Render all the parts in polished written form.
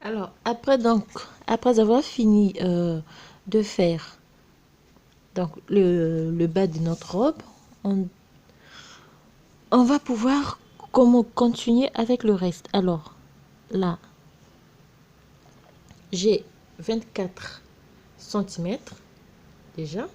Alors, après avoir fini de faire donc le bas de notre robe, on va pouvoir comment continuer avec le reste. Alors, là, j'ai 24 cm déjà.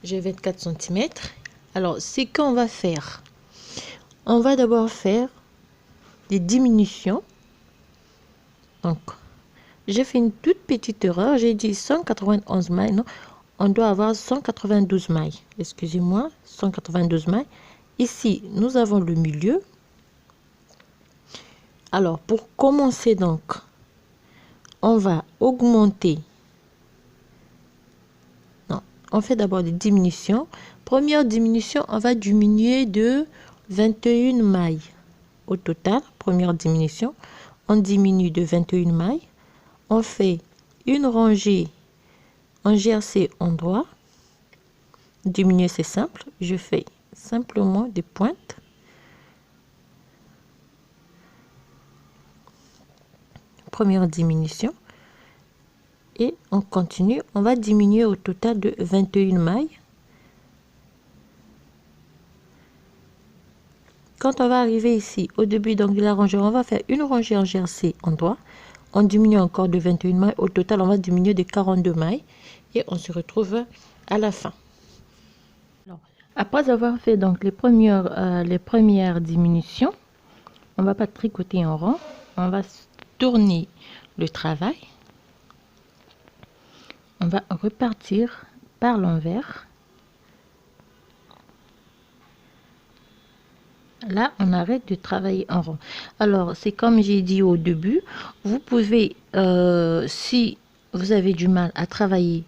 J'ai 24 cm. Alors, c'est qu'on va faire. On va d'abord faire des diminutions. Donc, j'ai fait une toute petite erreur. J'ai dit 191 mailles. Non, on doit avoir 192 mailles. Excusez-moi, 192 mailles. Ici, nous avons le milieu. Alors, pour commencer donc, on va augmenter. Non, on fait d'abord des diminutions. Première diminution, on va diminuer de 21 mailles. Au total, première diminution, on diminue de 21 mailles. On fait une rangée en jersey endroit. Diminuer, c'est simple. Je fais simplement des pointes. Première diminution. Et on continue. On va diminuer au total de 21 mailles. Quand on va arriver ici, au début donc de la rangée, on va faire une rangée en jersey endroit. On diminue encore de 21 mailles. Au total, on va diminuer de 42 mailles. Et on se retrouve à la fin. Alors, après avoir fait donc les premières diminutions, on va pas tricoter en rond. On va tourner le travail. On va repartir par l'envers. Là, on arrête de travailler en rond. Alors, c'est comme j'ai dit au début, vous pouvez, si vous avez du mal à travailler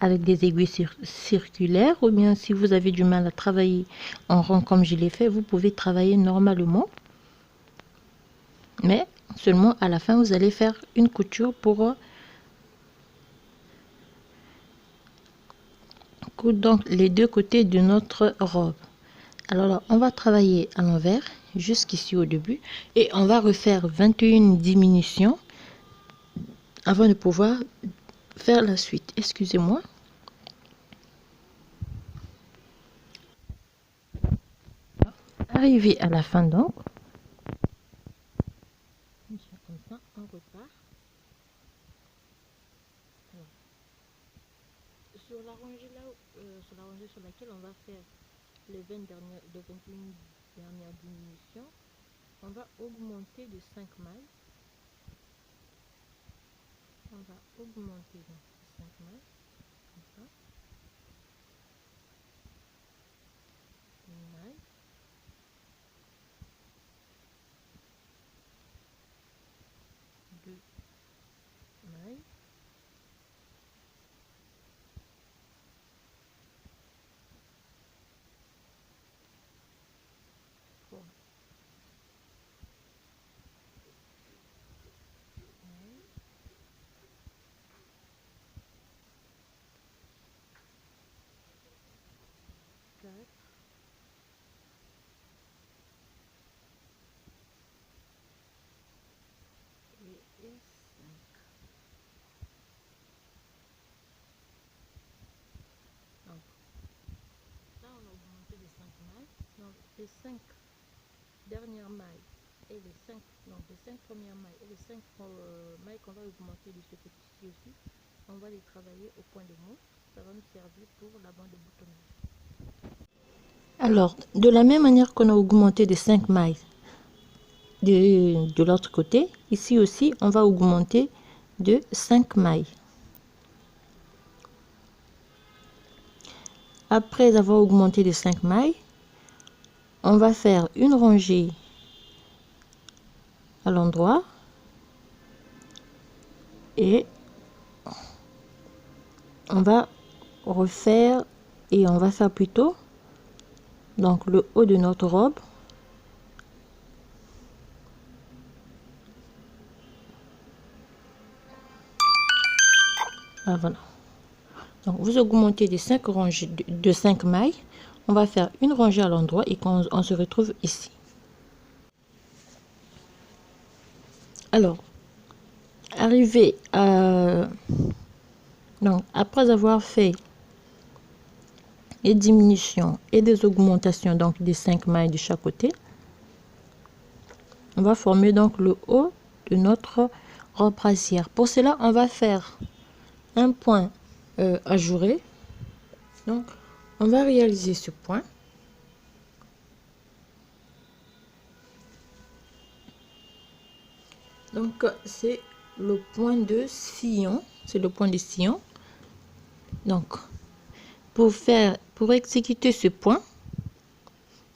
avec des aiguilles circulaires, ou bien si vous avez du mal à travailler en rond comme je l'ai fait, vous pouvez travailler normalement. Mais seulement à la fin, vous allez faire une couture pour coudre donc les deux côtés de notre robe. Alors là, on va travailler à l'envers jusqu'ici au début et on va refaire 21 diminutions avant de pouvoir faire la suite. Excusez-moi. Arrivé à la fin donc, comme ça, on repart. Alors, sur la rangée là, sur la rangée sur laquelle on va faire les 21 dernières diminutions, on va augmenter de 5 mailles. On va augmenter donc 5 mailles, comme ça. Une maille. Deux mailles. Trois mailles. 4 et 5. Donc, là, on a augmenté de 5 mailles. Donc, les 5 dernières mailles et les 5, donc les 5 premières mailles et les 5 mailles qu'on va augmenter de ce côté-ci aussi, on va les travailler au point de mousse. Ça va nous servir pour la bande de boutonnage. Alors, de la même manière qu'on a augmenté de 5 mailles de l'autre côté, ici aussi, on va augmenter de 5 mailles. Après avoir augmenté de 5 mailles, on va faire une rangée à l'endroit et on va refaire et on va faire plutôt donc le haut de notre robe. Ah, voilà. Donc vous augmentez de 5 rangées de 5 mailles. On va faire une rangée à l'endroit et on se retrouve ici. Alors, arriver à... Donc, après avoir fait les diminutions et des augmentations, donc des 5 mailles de chaque côté, on va former donc le haut de notre robe brassière. Pour cela, on va faire un point ajouré. Donc, on va réaliser ce point. Donc, c'est le point de sillon. C'est le point de sillon. Donc, pour exécuter ce point,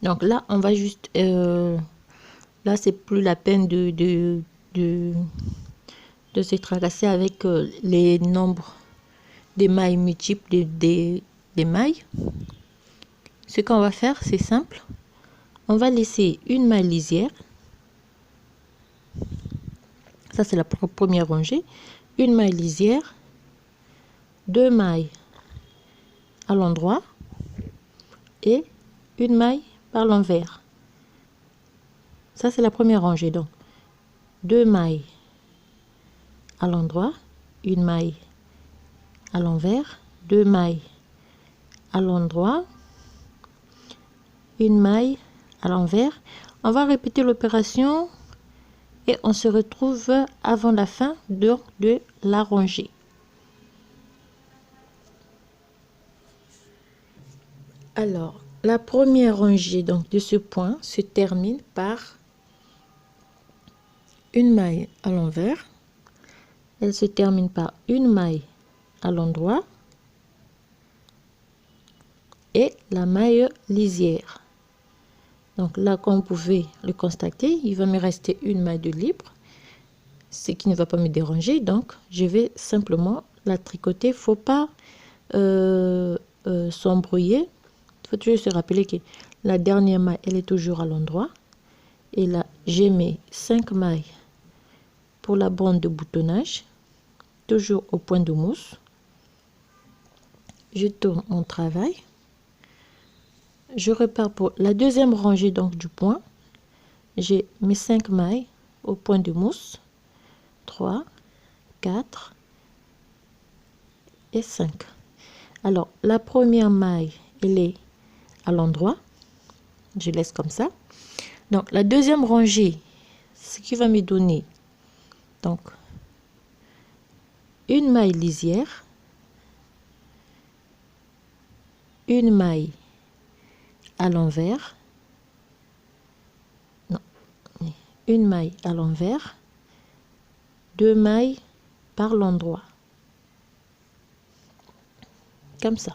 donc là, on va juste... là, c'est plus la peine de se tracasser avec les nombres des mailles multiples des mailles. Ce qu'on va faire, c'est simple. On va laisser une maille lisière. Ça, c'est la première rangée. Une maille lisière, 2 mailles à l'endroit et une maille par l'envers. Ça, c'est la première rangée. Donc, 2 mailles à l'endroit, une maille à l'envers, 2 mailles à l'endroit, une maille à l'envers. On va répéter l'opération et on se retrouve avant la fin de la rangée. Alors, la première rangée donc de ce point se termine par une maille à l'envers. Elle se termine par une maille à l'endroit et la maille lisière. Donc là, comme vous pouvez le constater, il va me rester une maille de libre, ce qui ne va pas me déranger. Donc, je vais simplement la tricoter. Il ne faut pas s'embrouiller. Il faut toujours se rappeler que la dernière maille, elle est toujours à l'endroit. Et là, j'ai mes 5 mailles pour la bande de boutonnage, toujours au point de mousse. Je tourne mon travail. Je repars pour la deuxième rangée donc du point. J'ai mes 5 mailles au point de mousse. 3, 4 et 5. Alors, la première maille, elle est à l'endroit. Je laisse comme ça. Donc, la deuxième rangée, ce qui va me donner donc une maille lisière, une maille à l'envers, non, une maille à l'envers, 2 mailles par l'endroit, comme ça.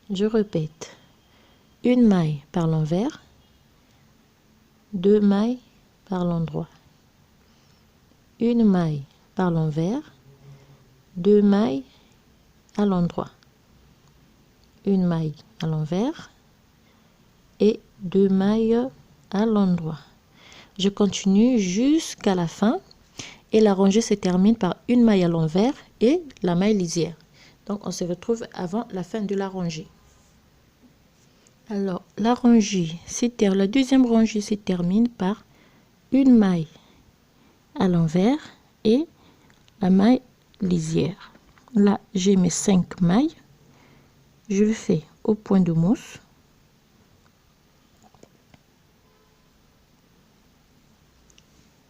Je répète, une maille par l'envers, 2 mailles par l'endroit, une maille par l'envers, 2 mailles à l'endroit, une maille à l'envers et 2 mailles à l'endroit. Je continue jusqu'à la fin et la rangée se termine par une maille à l'envers et la maille lisière. Donc on se retrouve avant la fin de la rangée. Alors la deuxième rangée se termine par une maille à l'envers et la maille lisière. Là j'ai mes 5 mailles. Je le fais au point de mousse.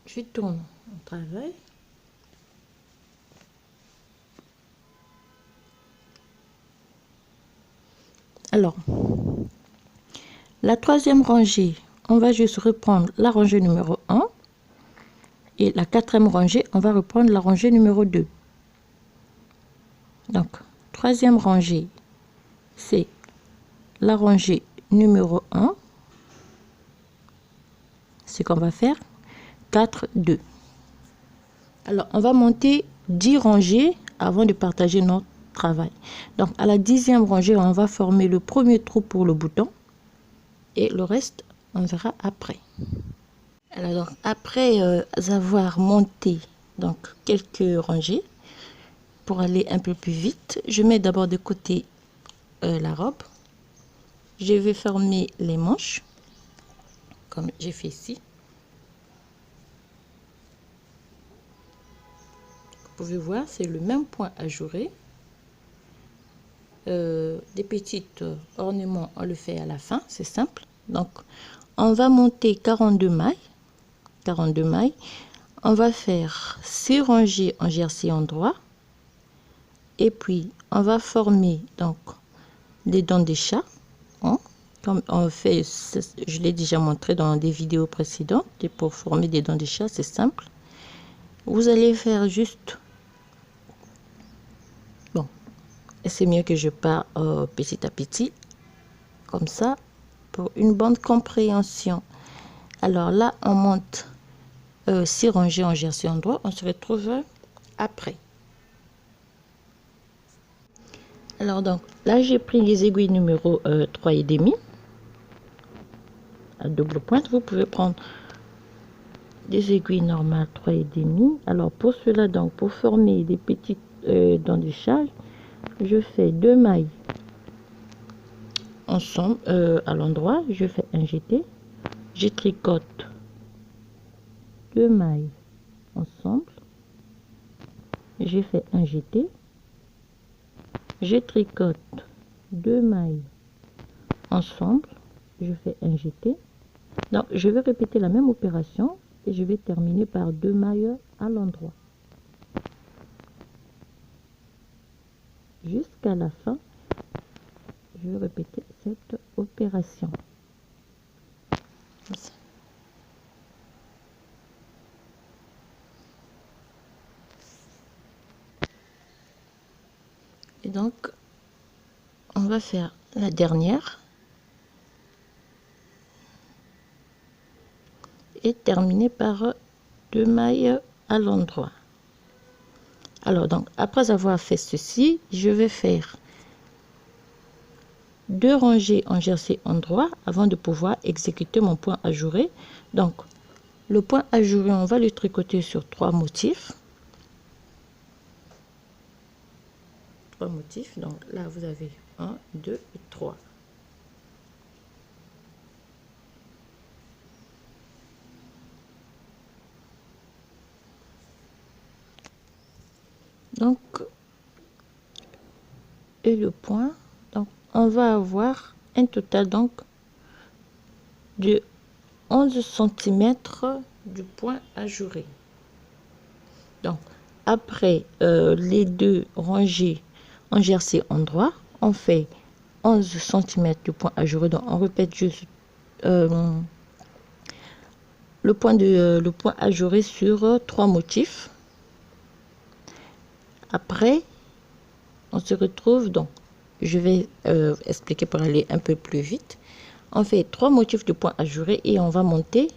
Je tourne mon travail. Alors, la troisième rangée, on va juste reprendre la rangée numéro 1. Et la quatrième rangée, on va reprendre la rangée numéro 2. Donc, troisième rangée, c'est la rangée numéro 1. Ce qu'on va faire, 4, 2. Alors, on va monter 10 rangées avant de partager notre travail. Donc, à la 10e rangée, on va former le premier trou pour le bouton. Et le reste, on verra après. Alors, après avoir monté donc quelques rangées, pour aller un peu plus vite, je mets d'abord de côté la robe. Je vais fermer les manches, comme j'ai fait ici. Vous pouvez voir, c'est le même point ajouré. Des petits ornements, on le fait à la fin, c'est simple. Donc, on va monter 42 mailles. 42 mailles. On va faire 6 rangées en jersey endroit. Et puis, on va former donc les dents des chats. Hein, comme on fait, je l'ai déjà montré dans des vidéos précédentes. Et pour former des dents des chats, c'est simple. Vous allez faire juste... Bon, c'est mieux que je pars petit à petit. Comme ça, pour une bonne compréhension. Alors là, on monte 6 rangées en jersey endroit. On se retrouve après. Alors donc, là, j'ai pris les aiguilles numéro 3,5 à double pointe. Vous pouvez prendre des aiguilles normales 3,5. Alors pour cela, donc, pour former des petites dents de chat, je fais 2 mailles ensemble à l'endroit. Je fais un jeté. Je tricote 2 mailles ensemble. J'ai fait un jeté. Je tricote 2 mailles ensemble. Je fais un jeté. Donc, je vais répéter la même opération et je vais terminer par 2 mailles à l'endroit. Jusqu'à la fin, je vais répéter cette opération. Et donc, on va faire la dernière. Et terminer par 2 mailles à l'endroit. Alors donc, après avoir fait ceci, je vais faire 2 rangées en jersey endroit avant de pouvoir exécuter mon point ajouré. Donc, le point ajouré, on va le tricoter sur 3 motifs. 3 motifs. Donc là, vous avez 1, 2 et 3. Donc, et le point, donc on va avoir un total donc de 11 cm du point ajouré. Donc, après les 2 rangées en jersey endroit, on fait 11 cm du point ajouré. Donc, on répète juste le point ajouré sur 3 motifs. Après, on se retrouve donc, je vais expliquer pour aller un peu plus vite. On fait 3 motifs de point ajouré et on va monter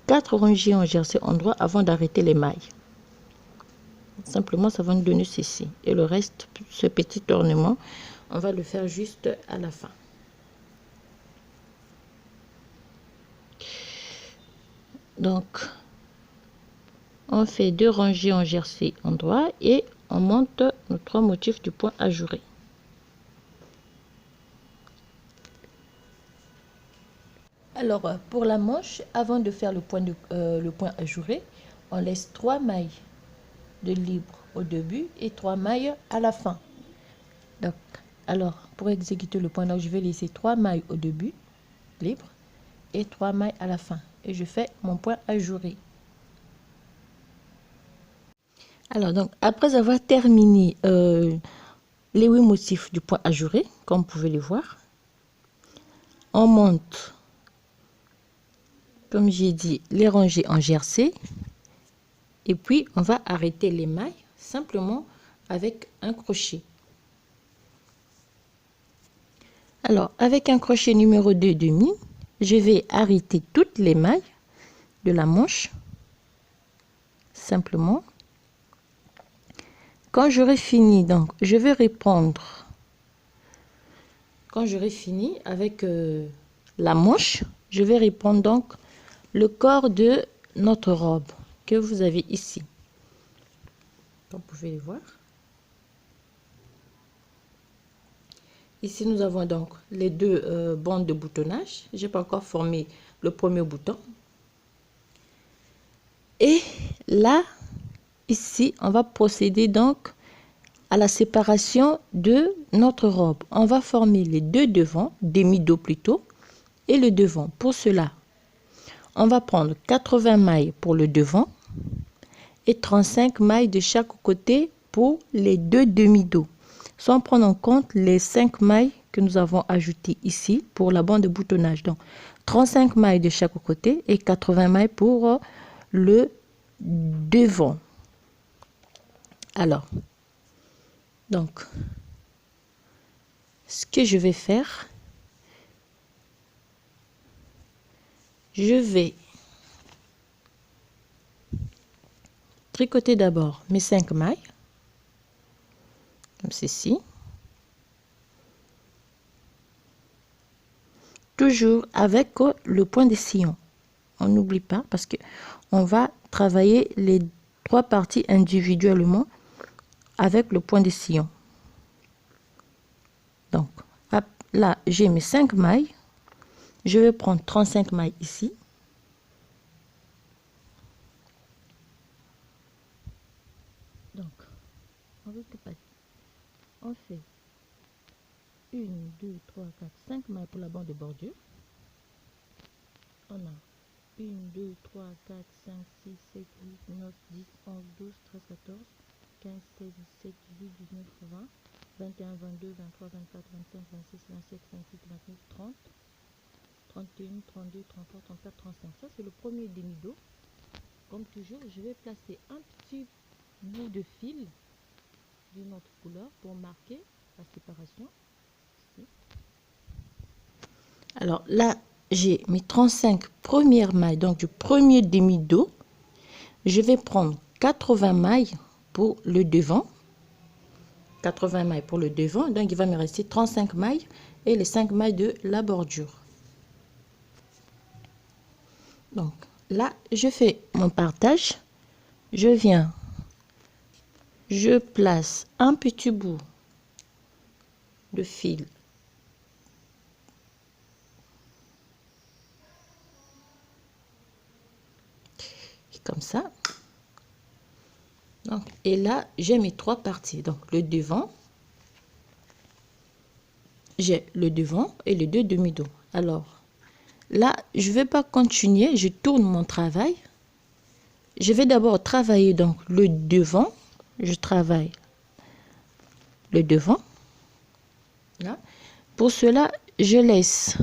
4 rangées en jersey endroit avant d'arrêter les mailles. Simplement, ça va nous donner ceci. Et le reste, ce petit ornement, on va le faire juste à la fin. Donc, on fait 2 rangées en jersey endroit et on monte nos 3 motifs du point ajouré. Alors, pour la manche, avant de faire le point ajouré, on laisse 3 mailles de libre au début et 3 mailles à la fin. Donc, alors, pour exécuter le point, donc, je vais laisser 3 mailles au début, libre, et 3 mailles à la fin. Et je fais mon point ajouré. Alors, donc, après avoir terminé les 8 motifs du point ajouré, comme vous pouvez le voir, on monte, comme j'ai dit, les rangées en jersey. Et puis, on va arrêter les mailles simplement avec un crochet. Alors, avec un crochet numéro 2,5, je vais arrêter toutes les mailles de la manche. Simplement. Quand j'aurai fini, donc, je vais répondre. Quand j'aurai fini avec la manche, je vais répondre donc le corps de notre robe que vous avez ici. Vous pouvez le voir. Ici, nous avons donc les 2 bandes de boutonnage. Je n'ai pas encore formé le premier bouton. Et là, ici, on va procéder donc à la séparation de notre robe. On va former les deux devants, demi-dos plutôt, et le devant. Pour cela, on va prendre 80 mailles pour le devant et 35 mailles de chaque côté pour les deux demi-dos, sans prendre en compte les 5 mailles que nous avons ajoutées ici pour la bande de boutonnage. Donc, 35 mailles de chaque côté et 80 mailles pour le devant. Alors, donc, ce que je vais faire, je vais tricoter d'abord mes 5 mailles, comme ceci. Toujours avec le point de sillon. On n'oublie pas parce que on va travailler les 3 parties individuellement avec le point de sillon. Donc, là, j'ai mes 5 mailles. Je vais prendre 35 mailles ici. Donc, on fait 1, 2, 3, 4, 5 mailles pour la bande de bordure. On a 1, 2, 3, 4, 5, 6, 7, 8, 9, 10, 11, 12, 13, 14, 15, 16, 17, 18, 19, 20, 21, 22, 23, 24, 25, 26, 27, 28, 29, 30, 31, 32, 33, 34, 35. Ça, c'est le premier demi-dos. Comme toujours, je vais placer un petit bout de fil d'une autre couleur pour marquer la séparation. Ici. Alors là, j'ai mes 35 premières mailles, donc du premier demi-dos. Je vais prendre 80 mailles pour le devant. 80 mailles pour le devant, donc il va me rester 35 mailles et les 5 mailles de la bordure. Donc là, je fais mon partage. Je viens, je place un petit bout de fil comme ça. Donc, et là, j'ai mes 3 parties. Donc, le devant, j'ai le devant et les 2 demi-dos. Alors, là, je ne vais pas continuer. Je tourne mon travail. Je vais d'abord travailler donc le devant. Je travaille le devant. Là. Pour cela, je laisse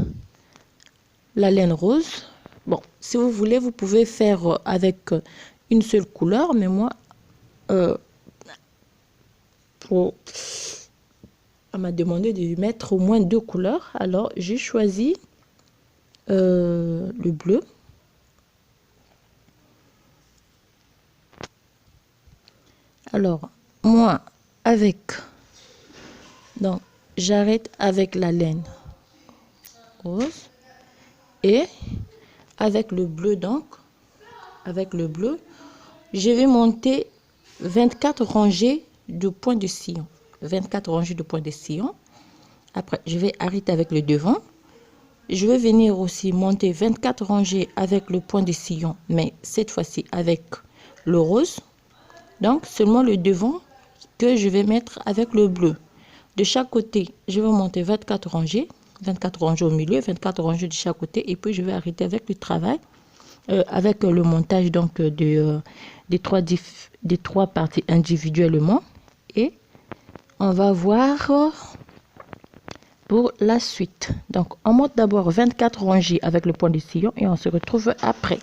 la laine rose. Bon, si vous voulez, vous pouvez faire avec une seule couleur, mais moi, on m'a demandé de mettre au moins 2 couleurs. Alors, j'ai choisi le bleu. Alors, moi, donc, j'arrête avec la laine rose et avec le bleu, donc, avec le bleu, je vais monter 24 rangées de points de sillon. 24 rangées de points de sillon. Après, je vais arrêter avec le devant. Je vais venir aussi monter 24 rangées avec le point de sillon, mais cette fois-ci avec le rose. Donc, seulement le devant que je vais mettre avec le bleu. De chaque côté, je vais monter 24 rangées au milieu, 24 rangées de chaque côté, et puis je vais arrêter avec le travail, avec le montage donc des 3 parties individuellement. Et on va voir pour la suite. Donc, on monte d'abord 24 rangées avec le point de sillon et on se retrouve après.